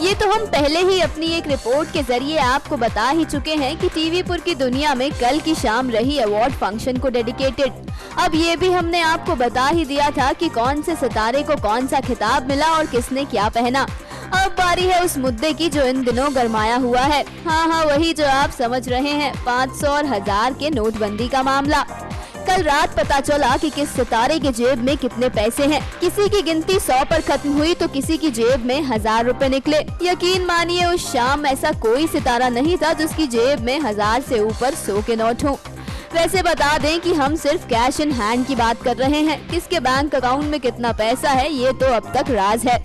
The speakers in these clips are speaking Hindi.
ये तो हम पहले ही अपनी एक रिपोर्ट के जरिए आपको बता ही चुके हैं कि टीवीपुर की दुनिया में कल की शाम रही अवार्ड फंक्शन को डेडिकेटेड। अब ये भी हमने आपको बता ही दिया था कि कौन से सितारे को कौन सा खिताब मिला और किसने क्या पहना। अब बारी है उस मुद्दे की जो इन दिनों गरमाया हुआ है। हाँ, वही जो आप समझ रहे हैं, 500 और 1000 के नोटबंदी का मामला। कल रात पता चला कि किस सितारे के जेब में कितने पैसे हैं। किसी की गिनती 100 पर खत्म हुई तो किसी की जेब में 1000 रुपए निकले। यकीन मानिए उस शाम ऐसा कोई सितारा नहीं था जिसकी जेब में 1000 से ऊपर 100 के नोट हों। वैसे बता दें कि हम सिर्फ कैश इन हैंड की बात कर रहे हैं। किसके बैंक अकाउंट में कितना पैसा है ये तो अब तक राज है।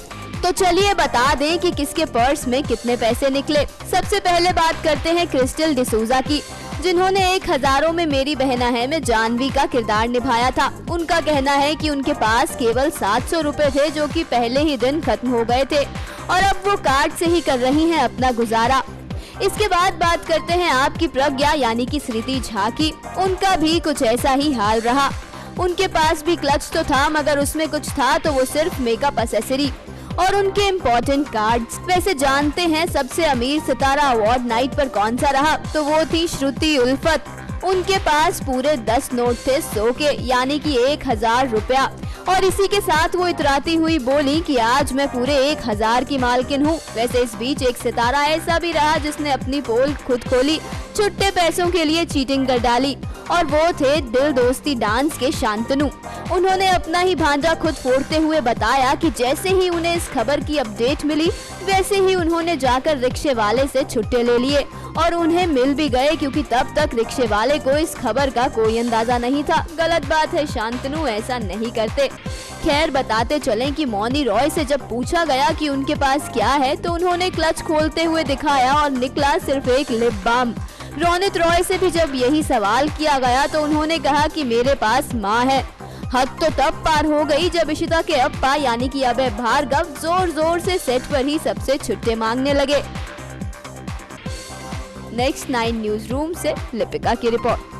तो चलिए बता दें कि किसके पर्स में कितने पैसे निकले। सबसे पहले बात करते हैं क्रिस्टल डिसूजा की, जिन्होंने 1000 में मेरी बहना है में जानवी का किरदार निभाया था। उनका कहना है कि उनके पास केवल 700 रुपए थे जो कि पहले ही दिन खत्म हो गए थे और अब वो कार्ड से ही कर रही हैं अपना गुजारा। इसके बाद बात करते हैं आपकी प्रज्ञा यानी कि स्मृति झा की। उनका भी कुछ ऐसा ही हाल रहा। उनके पास भी क्लच तो था मगर उसमें कुछ था तो वो सिर्फ मेकअप एक्सेसरी और उनके इम्पोर्टेंट कार्ड्स। वैसे जानते हैं सबसे अमीर सितारा अवार्ड नाइट पर कौन सा रहा, तो वो थी श्रुति उल्फत। उनके पास पूरे 10 नोट थे 100 के यानी कि 1000 रुपया और इसी के साथ वो इतराती हुई बोली कि आज मैं पूरे 1000 की मालकिन हूँ। वैसे इस बीच एक सितारा ऐसा भी रहा जिसने अपनी पोल खुद खोली, छुट्टे पैसों के लिए चीटिंग कर डाली और वो थे दिल दोस्ती डांस के शांतनु। उन्होंने अपना ही भांजा खुद फोड़ते हुए बताया कि जैसे ही उन्हें इस खबर की अपडेट मिली वैसे ही उन्होंने जाकर रिक्शे वाले से छुट्टे ले लिए और उन्हें मिल भी गए क्योंकि तब तक रिक्शे वाले को इस खबर का कोई अंदाजा नहीं था। गलत बात है, शांतनु ऐसा नहीं करते। खैर बताते चलें कि मौनी रॉय से जब पूछा गया कि उनके पास क्या है तो उन्होंने क्लच खोलते हुए दिखाया और निकला सिर्फ एक लिप बाम। रोनित रॉय से भी जब यही सवाल किया गया तो उन्होंने कहा कि मेरे पास माँ है। हद तो तब पार हो गई जब इशिता के अप्पा यानी कि अभय भार्गव जोर जोर से सेट पर ही सबसे छुट्टे मांगने लगे। नेक्स्ट 9 न्यूज रूम से लिपिका की रिपोर्ट।